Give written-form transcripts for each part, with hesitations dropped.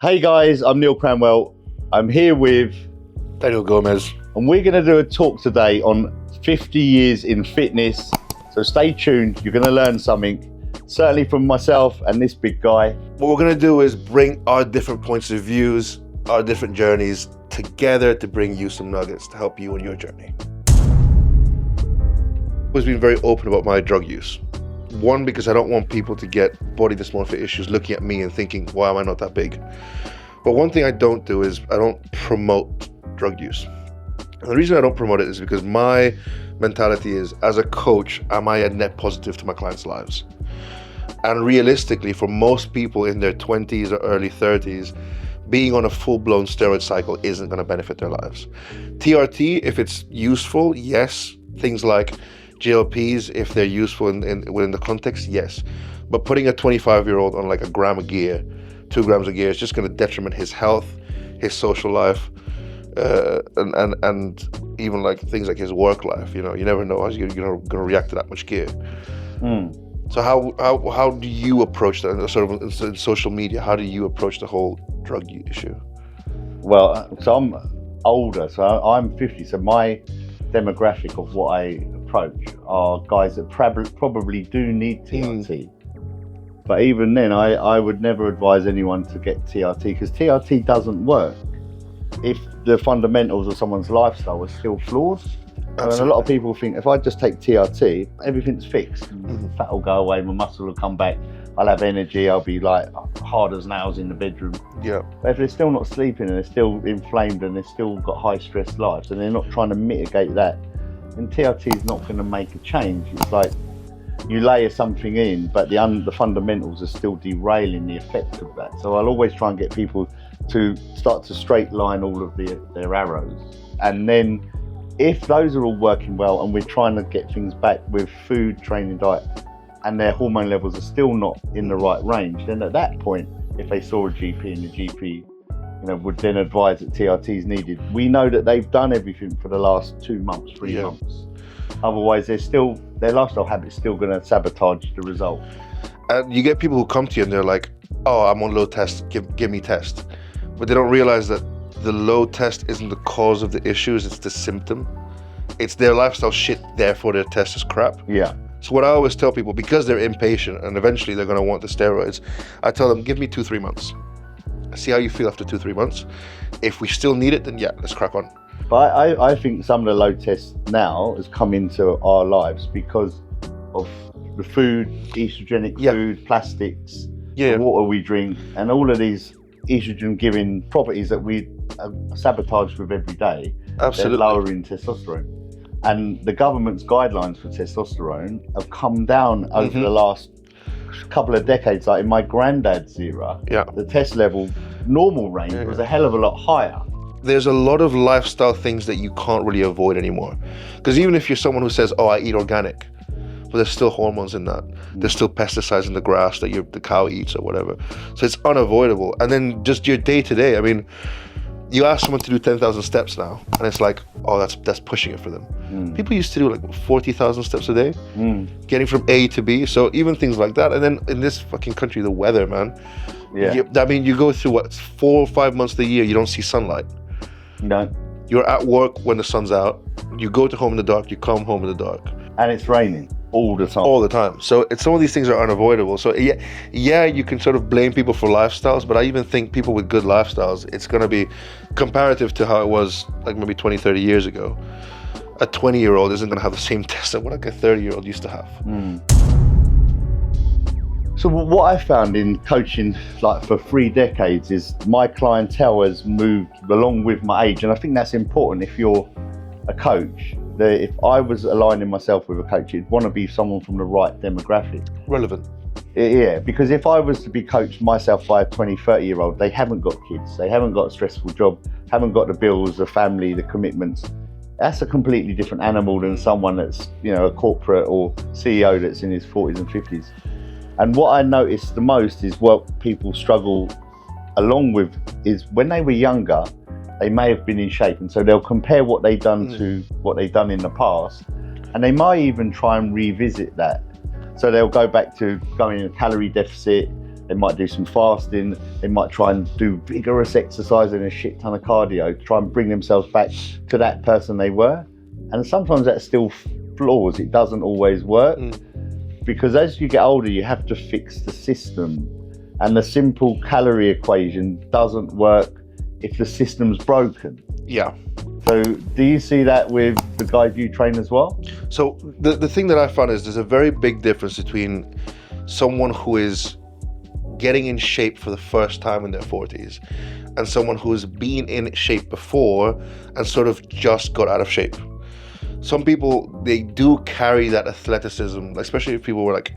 Hey guys, I'm Neale Cranwell. I'm here with Daniel Gomez. and we're going to do a talk today on 50 years in fitness. So stay tuned, you're going to learn something, certainly from myself and this big guy. What we're going to do is bring our different points of views, our different journeys together to bring you some nuggets to help you on your journey. I've always been very open about my drug use. One, because I don't want people to get body dysmorphia issues looking at me and thinking, why am I not that big? But one thing I don't do is I don't promote drug use. And the reason I don't promote it is because my mentality is, as a coach, am I a net positive to my clients' lives? And realistically, for most people in their 20s or early 30s, being on a full-blown steroid cycle isn't going to benefit their lives. TRT, if it's useful, yes. Things like GLPs, if they're useful within the context, yes. But putting a 25-year-old on like a gram of gear, 2 grams of gear, is just going to detriment his health, his social life, and even like things like his work life. You know, you never know how you're going to react to that much gear. So how do you approach that? Sort of in social media, how do you approach the whole drug issue? Well, so I'm older, so I'm 50, so my demographic of what I approach are guys that probably do need TRT. But even then, I would never advise anyone to get TRT because TRT doesn't work if the fundamentals of someone's lifestyle are still flawed. And a lot of people think if I just take TRT, everything's fixed. Fat will go away, my muscle will come back, I'll have energy, I'll be like hard as nails in the bedroom. Yeah. But if they're still not sleeping and they're still inflamed and they've still got high stress lives and they're not trying to mitigate that, then TRT is not going to make a change. It's like you layer something in, but the fundamentals are still derailing the effect of that. So I'll always try and get people to start to straight line all of their arrows. And then if those are all working well and we're trying to get things back with food, training, diet, and their hormone levels are still not in the right range, then at that point, if they saw a GP and the GP would then advise that TRT is needed, we know that they've done everything for the last 2 months, 3 months. Otherwise, their lifestyle habits still going to sabotage the result. And you get people who come to you and they're like, oh, I'm on low test, give me test. But they don't realize that the low test isn't the cause of the issues, it's the symptom. It's their lifestyle shit, therefore their test is crap. Yeah. So what I always tell people, because they're impatient and eventually they're going to want the steroids, I tell them, give me 2-3 months. See how you feel after 2-3 months. If we still need it, then yeah, let's crack on. But I think some of the low tests now has come into our lives because of the food, estrogenic food, plastics, the water we drink, and all of these estrogen-giving properties that we sabotage with every day. Absolutely. They're lowering testosterone. And the government's guidelines for testosterone have come down over the last couple of decades. Like in my granddad's era, the test level, normal range was a hell of a lot higher. There's a lot of lifestyle things that you can't really avoid anymore. Because even if you're someone who says, oh, I eat organic, but there's still hormones in that. There's still pesticides in the grass that the cow eats or whatever. So it's unavoidable. And then just your day to day, I mean, you ask someone to do 10,000 steps now, and it's like, oh, that's pushing it for them. People used to do like 40,000 steps a day, getting from A to B. So even things like that. And then in this fucking country, the weather, man. Yeah. I mean, you go through 4 or 5 months of the year, you don't see sunlight. No. You're at work when the sun's out. You go to home in the dark, you come home in the dark. And it's raining all the time. All the time. So some of these things are unavoidable. So yeah, you can sort of blame people for lifestyles, but I even think people with good lifestyles, it's going to be comparative to how it was like maybe 20, 30 years ago. A 20-year-old isn't going to have the same test that what like a 30-year-old used to have. So what I found in coaching like for 3 decades is my clientele has moved along with my age. And I think that's important if you're a coach. If I was aligning myself with a coach, it'd want to be someone from the right demographic. Relevant. Yeah, because if I was to be coached myself by a 20, 30-year-old, they haven't got kids, they haven't got a stressful job, haven't got the bills, the family, the commitments. That's a completely different animal than someone that's, a corporate or CEO that's in his 40s and 50s. And what I noticed the most is what people struggle along with is when they were younger, they may have been in shape. And so they'll compare what they've done to what they've done in the past. And they might even try and revisit that. So they'll go back to going in a calorie deficit, They might do some fasting. They might try and do vigorous exercise and a shit ton of cardio to try and bring themselves back to that person they were. And sometimes that's still flaws. It doesn't always work. Because as you get older, you have to fix the system. And the simple calorie equation doesn't work if the system's broken. Yeah. So do you see that with the guys you train as well? So the thing that I found is there's a very big difference between someone who is getting in shape for the first time in their 40s and someone who's been in shape before and sort of just got out of shape. Some people, they do carry that athleticism, especially if people were like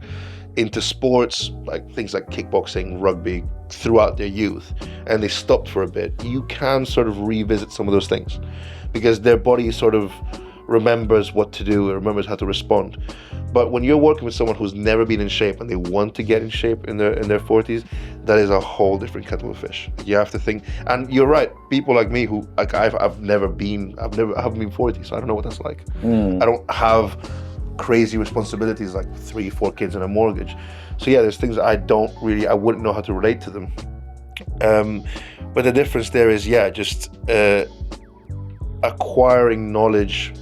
into sports, like things like kickboxing, rugby, throughout their youth, and they stopped for a bit. You can sort of revisit some of those things because their body sort of remembers what to do, it remembers how to respond. But when you're working with someone who's never been in shape and they want to get in shape in their 40s, that is a whole different kettle of fish. You have to think, and you're right. People like me who like I haven't been 40, so I don't know what that's like. I don't have crazy responsibilities like 3-4 kids and a mortgage. So yeah, there's things that I wouldn't know how to relate to them. But the difference there is, just acquiring knowledge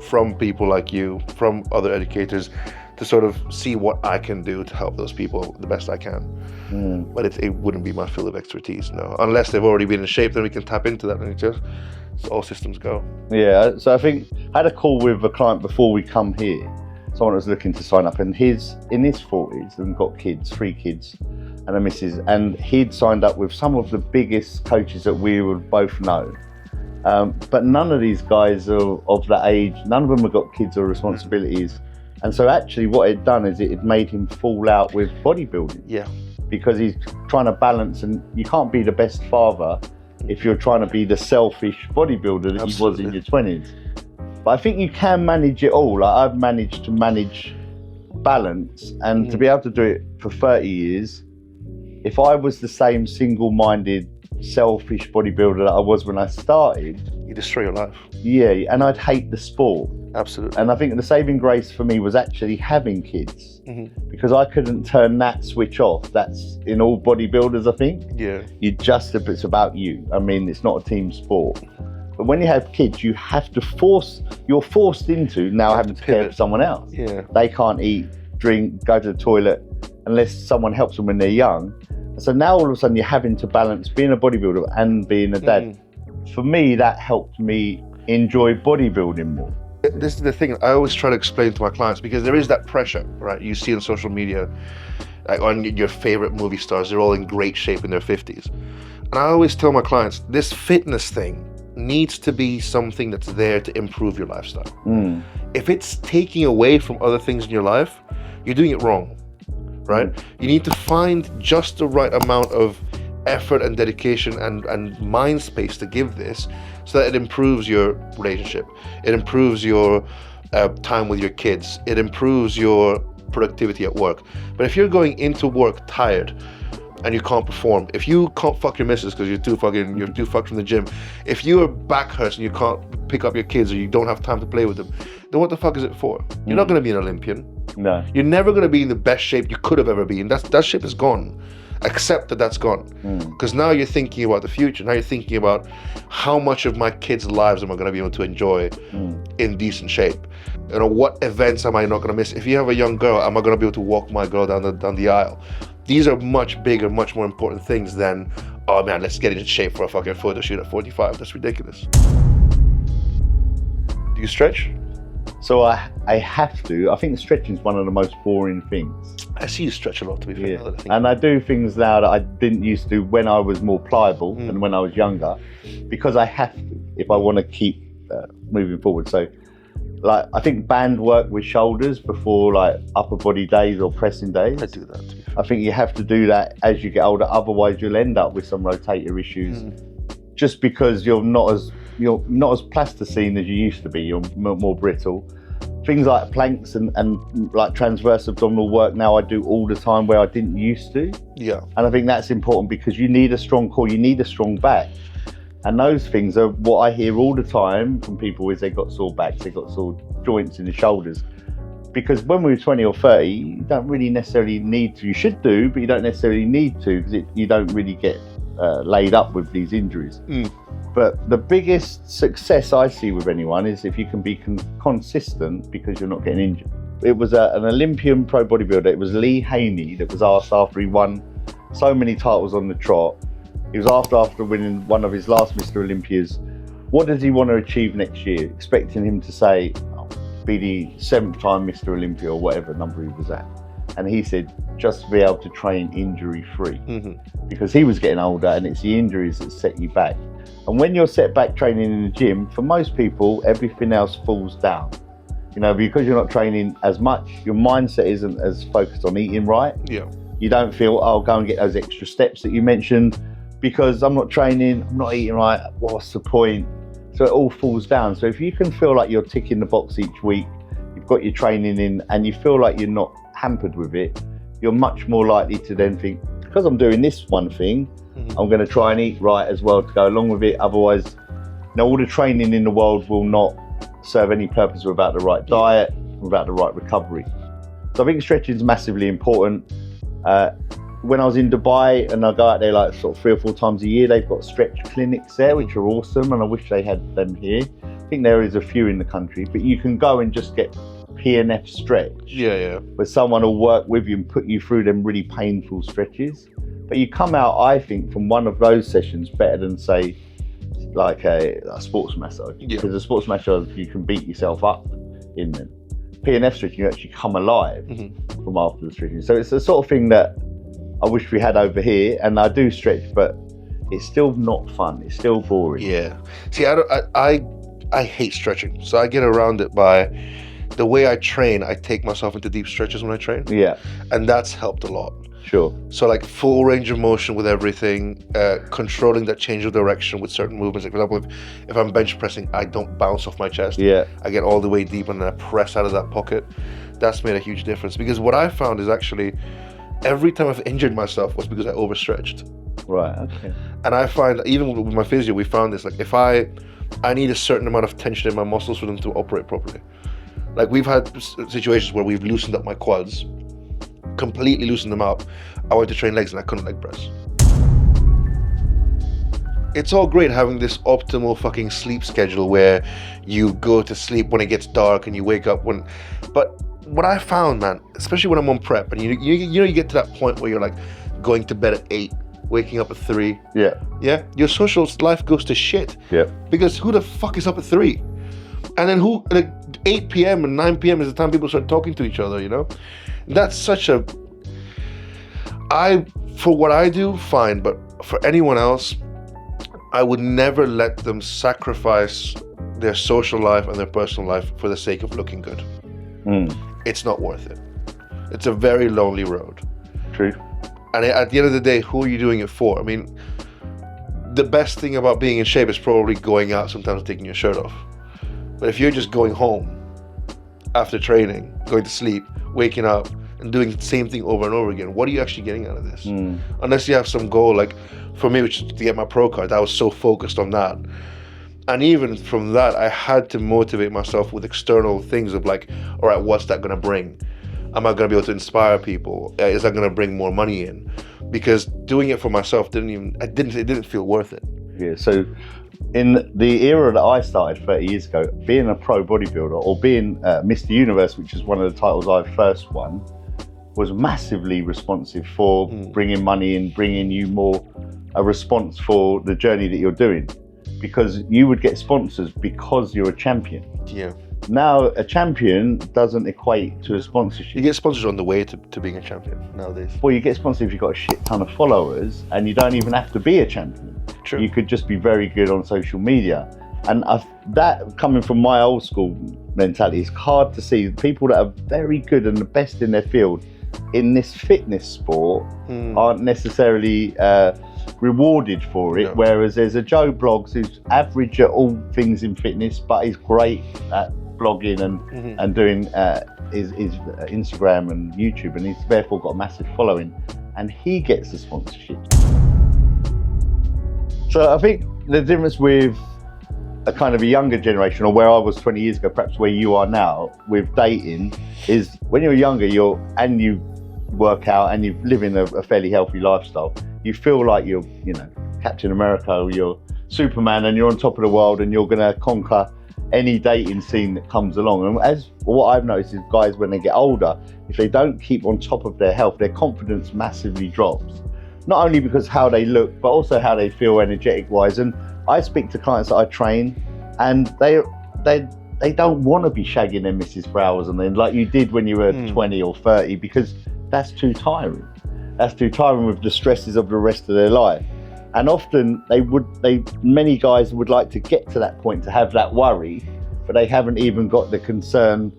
from people like you, from other educators, to sort of see what I can do to help those people the best I can. But it wouldn't be my field of expertise, no. Unless they've already been in shape, then we can tap into that and so all systems go. Yeah, so I think I had a call with a client before we come here. Someone was looking to sign up, and he's in his 40s and got kids, 3 kids and a missus, and he'd signed up with some of the biggest coaches that we would both know. But none of these guys are of that age, none of them have got kids or responsibilities. And so actually what it done is it made him fall out with bodybuilding. Yeah. Because he's trying to balance, and you can't be the best father if you're trying to be the selfish bodybuilder that he was in your 20s. But I think you can manage it all. Like I've managed to manage balance, and to be able to do it for 30 years, if I was the same single-minded, selfish bodybuilder that I was when I started, you destroy your life. Yeah, and I'd hate the sport. Absolutely. And I think the saving grace for me was actually having kids, because I couldn't turn that switch off. That's in all bodybuilders, I think. Yeah. It's about you. I mean, it's not a team sport. But when you have kids, you have to you're forced into now having to care for someone else. Yeah. They can't eat, drink, go to the toilet unless someone helps them when they're young. So now all of a sudden you're having to balance being a bodybuilder and being a dad. For me, that helped me enjoy bodybuilding more. This is the thing I always try to explain to my clients, because there is that pressure, right? You see on social media, like on your favorite movie stars, they're all in great shape in their 50s. And I always tell my clients, this fitness thing needs to be something that's there to improve your lifestyle. If it's taking away from other things in your life, you're doing it wrong, right? You need to find just the right amount of effort and dedication and mind space to give this, so that it improves your relationship, it improves your time with your kids, it improves your productivity at work. But if you're going into work tired and you can't perform, if you can't fuck your missus because you're too fucked from the gym, if your back hurts and you can't pick up your kids or you don't have time to play with them, then what the fuck is it for? You're not going to be an Olympian. No. You're never going to be in the best shape you could have ever been. That ship is gone. Accept that that's gone. Because now you're thinking about the future. Now you're thinking about how much of my kids' lives am I going to be able to enjoy in decent shape? You know, what events am I not going to miss? If you have a young girl, am I going to be able to walk my girl down the aisle? These are much bigger, much more important things than, oh man, let's get into shape for a fucking photo shoot at 45. That's ridiculous. Do you stretch? So I have to. I think stretching is one of the most boring things. I see you stretch a lot, to be fair. Yeah. And I do things now that I didn't used to when I was more pliable and when I was younger, because I have to if I want to keep moving forward. So like I think band work with shoulders before like upper body days or pressing days. I do that, to be fair. I think you have to do that as you get older, otherwise you'll end up with some rotator issues just because you're not as plasticine as you used to be. You're more brittle. Things like planks and like transverse abdominal work now I do all the time where I didn't used to. Yeah. And I think that's important because you need a strong core, you need a strong back. And those things are what I hear all the time from people is they've got sore backs, they've got sore joints in the shoulders. because when we were 20 or 30, you don't really necessarily need to. You should do, but you don't necessarily need to, because you don't really get laid up with these injuries. But the biggest success I see with anyone is if you can be consistent because you're not getting injured. It was an Olympian pro bodybuilder. It was Lee Haney that was asked after he won so many titles on the trot. He was after winning one of his last Mr. Olympias. What does he want to achieve next year? Expecting him to say, be the 7th time Mr. Olympia or whatever number he was at. And he said, just to be able to train injury-free. Because he was getting older, and it's the injuries that set you back. And when you're set back training in the gym, for most people, everything else falls down. You know, because you're not training as much, your mindset isn't as focused on eating right. Yeah. You don't feel, oh, go and get those extra steps that you mentioned, because I'm not training, I'm not eating right, what's the point? So it all falls down. So if you can feel like you're ticking the box each week, you've got your training in, and you feel like you're not hampered with it, you're much more likely to then think, because I'm doing this one thing, I'm going to try and eat right as well to go along with it. Otherwise, you know, all the training in the world will not serve any purpose without the right diet, without the right recovery. So I think stretching is massively important. When I was in Dubai, and I go out there like sort of 3 or 4 times a year, they've got stretch clinics there, which are awesome, and I wish they had them here. I think there is a few in the country, but you can go and just get PNF stretch, where someone will work with you and put you through them really painful stretches. But you come out, I think, from one of those sessions better than, say, like a sports massage. Because a sports massage, you can beat yourself up in them. PNF stretching, you actually come alive from after the stretching. So it's the sort of thing that I wish we had over here. And I do stretch, but it's still not fun. It's still boring. Yeah. See, I hate stretching. So I get around it by the way I train. I take myself into deep stretches when I train. Yeah. And that's helped a lot. Sure. So like full range of motion with everything, controlling that change of direction with certain movements. Like for example, if I'm bench pressing, I don't bounce off my chest. Yeah. I get all the way deep and then I press out of that pocket. That's made a huge difference, because what I found is actually every time I've injured myself was because I overstretched. Right, okay. And I find, even with my physio, we found this, like if I need a certain amount of tension in my muscles for them to operate properly. Like we've had situations where we've loosened up my quads, completely loosened them up. I went to train legs and I couldn't leg press. It's all great having this optimal fucking sleep schedule where you go to sleep when it gets dark and you wake up when, but what I found, man, especially when I'm on prep and you know you get to that point where you're like going to bed at 8, waking up at 3. Yeah, your social life goes to shit. Because who the fuck is up at 3? And then who, like 8 p.m. and 9 p.m. is the time people start talking to each other, you know? That's such a, for what I do, fine, but for anyone else, I would never let them sacrifice their social life and their personal life for the sake of looking good. It's not worth it. It's a very lonely road. True. And at the end of the day, who are you doing it for? I mean, the best thing about being in shape is probably going out sometimes and taking your shirt off. But if you're just going home after training, going to sleep, waking up, and doing the same thing over and over again, what are you actually getting out of this? Unless you have some goal, like for me, which is to get my pro card, I was so focused on that. And even from that, I had to motivate myself with external things of like, all right, what's that gonna bring? Am I gonna be able to inspire people? Is that gonna bring more money in? Because doing it for myself it didn't feel worth it. Yeah, so in the era that I started 30 years ago, being a pro bodybuilder or being Mr. Universe, which is one of the titles I first won, was massively responsive for bringing money in, bringing you a response for the journey that you're doing. Because you would get sponsors because you're a champion. Yeah. Now, a champion doesn't equate to a sponsorship. You get sponsors on the way to being a champion nowadays. Well, you get sponsors if you've got a shit ton of followers, and you don't even have to be a champion. True. You could just be very good on social media. And that, coming from my old school mentality, it's hard to see people that are very good and the best in their field in this fitness sport aren't necessarily rewarded for it. Whereas there's a Joe Blogs who's average at all things in fitness, but he's great at blogging and doing his Instagram and YouTube, and he's therefore got a massive following, and he gets the sponsorship. So I think the difference with a kind of a younger generation, or where I was 20 years ago, perhaps where you are now with dating, is when you're younger, you work out and you live in a fairly healthy lifestyle, you feel like you're, you know, Captain America, or you're Superman, and you're on top of the world, and you're going to conquer any dating scene that comes along. And as what I've noticed is guys, when they get older, if they don't keep on top of their health, their confidence massively drops. Not only because how they look, but also how they feel energetic wise. And I speak to clients that I train, and they don't want to be shagging their missus for hours and then, like you did when you were 20 or 30, because that's too tiring. That's too tiring with the stresses of the rest of their life. And often many guys would like to get to that point to have that worry, but they haven't even got the concern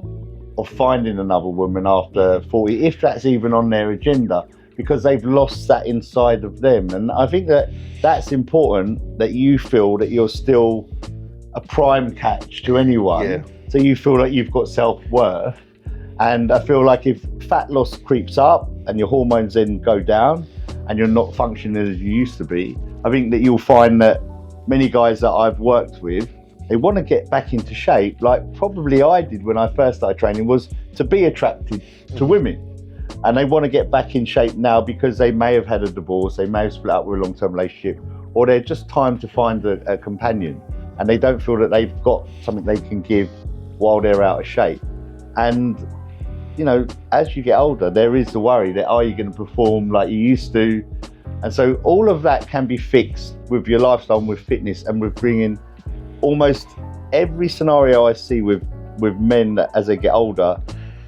of finding another woman after 40, if that's even on their agenda, because they've lost that inside of them. And I think that that's important, that you feel that you're still a prime catch to anyone. Yeah. So you feel like you've got self-worth. And I feel like if fat loss creeps up and your hormones then go down and you're not functioning as you used to be, I think that you'll find that many guys that I've worked with, they want to get back into shape, like probably I did when I first started training, was to be attracted to women. And they want to get back in shape now because they may have had a divorce, they may have split up with a long-term relationship, or they're just time to find a companion, and they don't feel that they've got something they can give while they're out of shape. And you know, as you get older, there is the worry that, are you going to perform like you used to? And so all of that can be fixed with your lifestyle and with fitness, and with bringing almost every scenario I see with men that as they get older,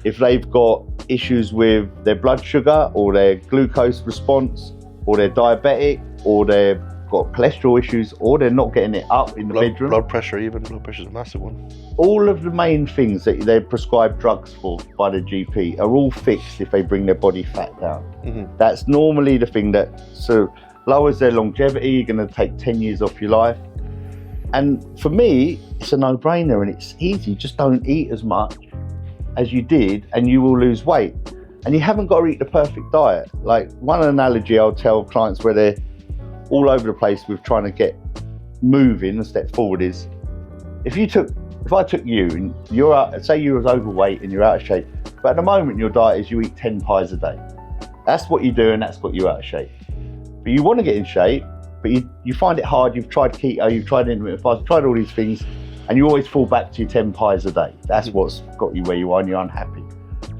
if they've got issues with their blood sugar or their glucose response, or they're diabetic, or they've got cholesterol issues, or they're not getting it up in the bedroom. Blood pressure is a massive one. All of the main things that they're prescribed drugs for by the GP are all fixed if they bring their body fat down. Mm-hmm. That's normally the thing that lowers their longevity. You're going to take 10 years off your life. And for me, it's a no-brainer, and it's easy. Just don't eat as much as you did and you will lose weight. And you haven't got to eat the perfect diet. Like, one analogy I'll tell clients where they're all over the place with trying to get moving a step forward is, if I took you and you're out, say you was overweight and you're out of shape, but at the moment your diet is you eat 10 pies a day. That's what you do, and that's got you out of shape. But you want to get in shape, but you find it hard. You've tried keto, you've tried intermittent fast, you've tried all these things, and you always fall back to your 10 pies a day. That's what's got you where you are, and you're unhappy.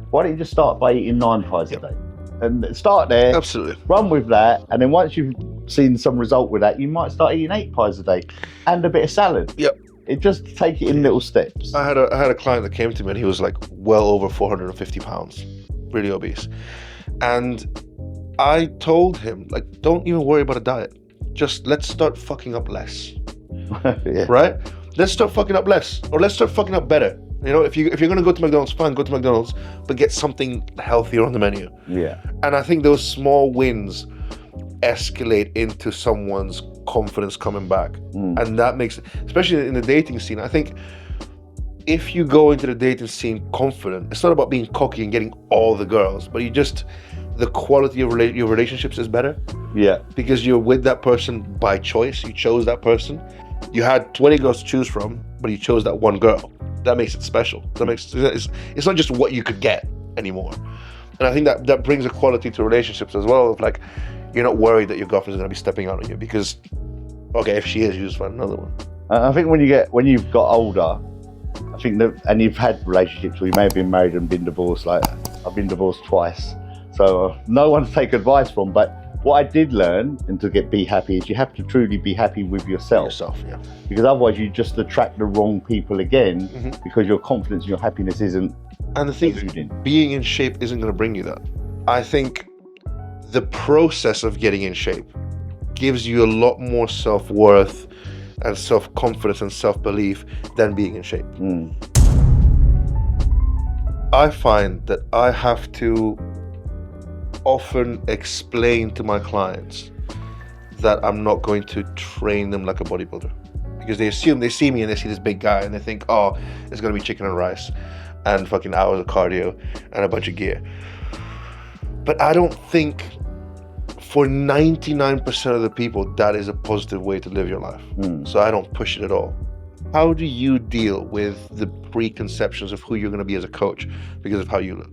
Why don't you just start by eating 9 pies a day? And start there. Absolutely. Run with that, and then once you've seen some result with that, you might start eating 8 pies a day and a bit of salad. Yep. It just take it in little steps. I had a client that came to me, and he was like well over 450 pounds, really obese. And I told him, like, don't even worry about a diet. Just let's start fucking up less. Yeah. Right? Let's start fucking up less, or let's start fucking up better. You know, if you're going to go to McDonald's, fine, go to McDonald's, but get something healthier on the menu. Yeah. And I think those small wins escalate into someone's confidence coming back. And that makes, especially in the dating scene, I think if you go into the dating scene confident, it's not about being cocky and getting all the girls, but the quality of your relationships is better. Yeah. Because you're with that person by choice. You chose that person. You had 20 girls to choose from, but you chose that one girl. That makes it special. It's not just what you could get anymore. And I think that brings a quality to relationships as well, of like, you're not worried that your girlfriend's going to be stepping out on you, because, okay, if she is, you just find another one. I think when you've got older, I think that, and you've had relationships where you may have been married and been divorced, like I've been divorced twice, so no one to take advice from, but what I did learn, and to be happy, is you have to truly be happy with yourself. Yeah. Because otherwise you just attract the wrong people again, because your confidence and your happiness isn't. And the thing is, being in shape isn't going to bring you that. I think the process of getting in shape gives you a lot more self-worth and self-confidence and self-belief than being in shape. I find that I have to often explain to my clients that I'm not going to train them like a bodybuilder, because they see me and they see this big guy and they think, oh, it's going to be chicken and rice and fucking hours of cardio and a bunch of gear. But I don't think for 99% of the people that is a positive way to live your life. So I don't push it at all. How do you deal with the preconceptions of who you're going to be as a coach because of how you look?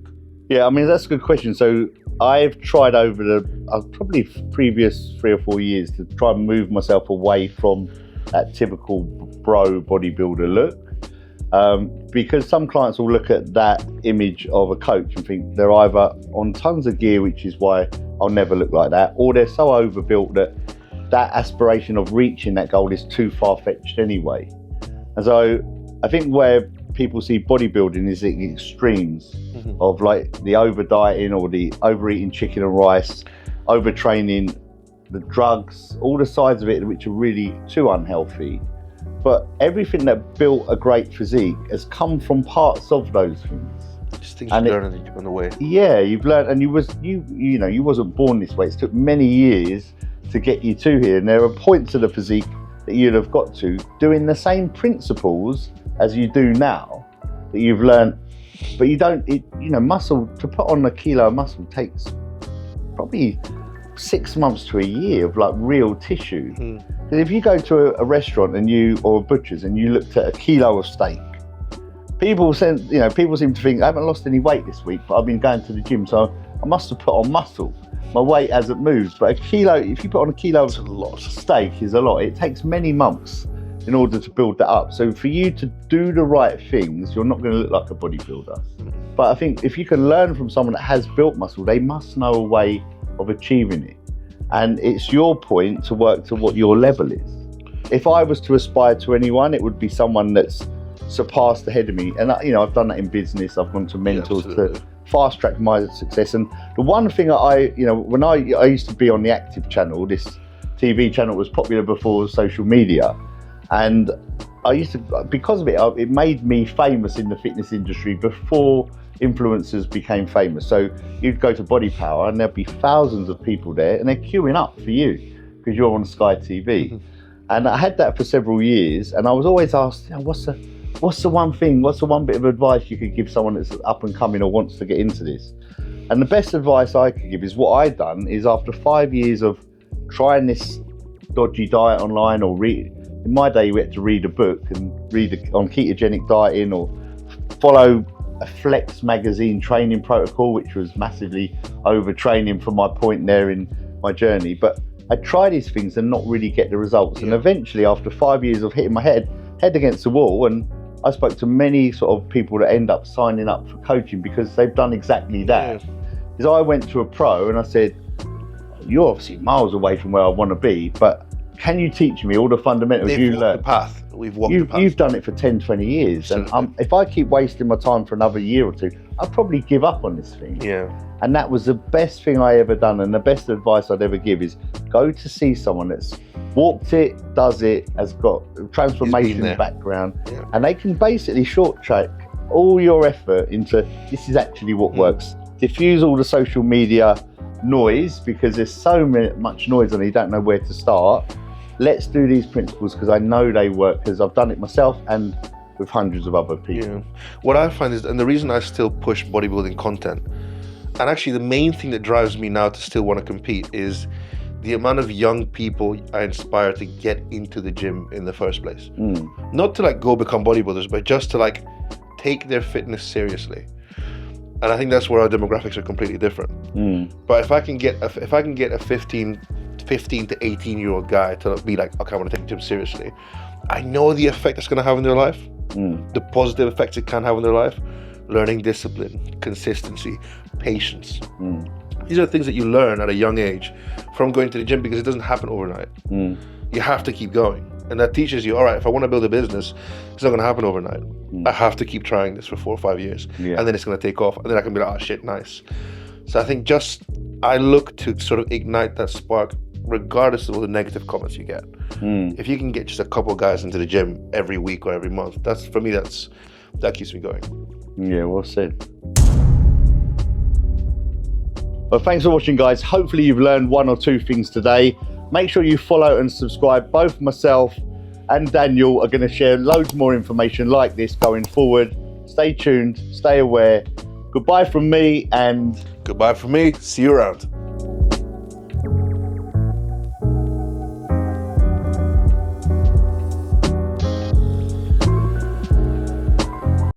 Yeah, I mean, that's a good question. So I've tried over the probably previous 3 or 4 years to try and move myself away from that typical bro bodybuilder look. Because some clients will look at that image of a coach and think they're either on tons of gear, which is why I'll never look like that, or they're so overbuilt that aspiration of reaching that goal is too far-fetched anyway. And so I think where people see bodybuilding is the extremes of like the over dieting or the overeating chicken and rice, overtraining, the drugs, all the sides of it which are really too unhealthy. But everything that built a great physique has come from parts of those things. Just things you learn on the way. Yeah, you've learned, and you wasn't born this way. It took many years to get you to here, and there are points of the physique that you'd have got to doing the same principles as you do now that you've learned, but you don't. Muscle, to put on a kilo of muscle takes probably 6 months to a year of like real tissue. Because if you go to a restaurant or a butcher's and you looked at a kilo of steak, people seem to think I haven't lost any weight this week, but I've been going to the gym, so I must have put on muscle. My weight hasn't moved, but if you put on a kilo of steak is a lot. It takes many months in order to build that up. So for you to do the right things, you're not going to look like a bodybuilder. But I think if you can learn from someone that has built muscle, they must know a way of achieving it. And it's your point to work to what your level is. If I was to aspire to anyone, it would be someone that's surpassed ahead of me. And I've done that in business. I've gone to mentors to fast track my success. And the one thing when I used to be on the Active channel, this TV channel was popular before social media. And I used to, because of it, it made me famous in the fitness industry before influencers became famous. So you'd go to Body Power and there'd be thousands of people there and they're queuing up for you because you're on Sky TV. And I had that for several years, and I was always asked, what's the one thing, what's the one bit of advice you could give someone that's up and coming or wants to get into this? And the best advice I could give is what I'd done is, after 5 years of trying this dodgy diet online, or in my day we had to read a book and read on ketogenic dieting, or follow a Flex magazine training protocol, which was massively overtraining from my point there in my journey. But I try these things and not really get the results. And eventually, after 5 years of hitting my head against the wall, and I spoke to many sort of people that end up signing up for coaching because they've done exactly that. Is I went to a pro and I said, you're obviously miles away from where I want to be, but can you teach me all the fundamentals you learned? We've walked the path. You've done it for 10, 20 years. And if I keep wasting my time for another year or two, I'll probably give up on this thing. And that was the best thing I ever done. And the best advice I'd ever give is go to see someone that's walked it, does it, has got a transformation background, and they can basically short track all your effort into this is actually what works. Diffuse all the social media noise, because there's so much noise and you don't know where to start. Let's do these principles because I know they work, because I've done it myself and with hundreds of other people. What I find is, and the reason I still push bodybuilding content, and actually the main thing that drives me now to still want to compete, is the amount of young people I inspire to get into the gym in the first place. Not to go become bodybuilders, but just to take their fitness seriously. And I think that's where our demographics are completely different. But if I can get a 15 to 18-year-old guy to be like, okay, I want to take the gym seriously, I know the effect it's going to have in their life, the positive effects it can have in their life, learning discipline, consistency, patience. These are things that you learn at a young age from going to the gym, because it doesn't happen overnight. You have to keep going. And that teaches you, all right, if I want to build a business, it's not going to happen overnight. I have to keep trying this for 4 or 5 years. And then it's going to take off. And then I can be like, oh shit, nice. So I think I look to sort of ignite that spark regardless of all the negative comments you get. If you can get just a couple of guys into the gym every week or every month, that keeps me going. Yeah, well said. Well, thanks for watching, guys. Hopefully you've learned 1 or 2 things today. Make sure you follow and subscribe. Both myself and Daniel are going to share loads more information like this going forward. Stay tuned, stay aware. Goodbye from me, and goodbye from me. See you around.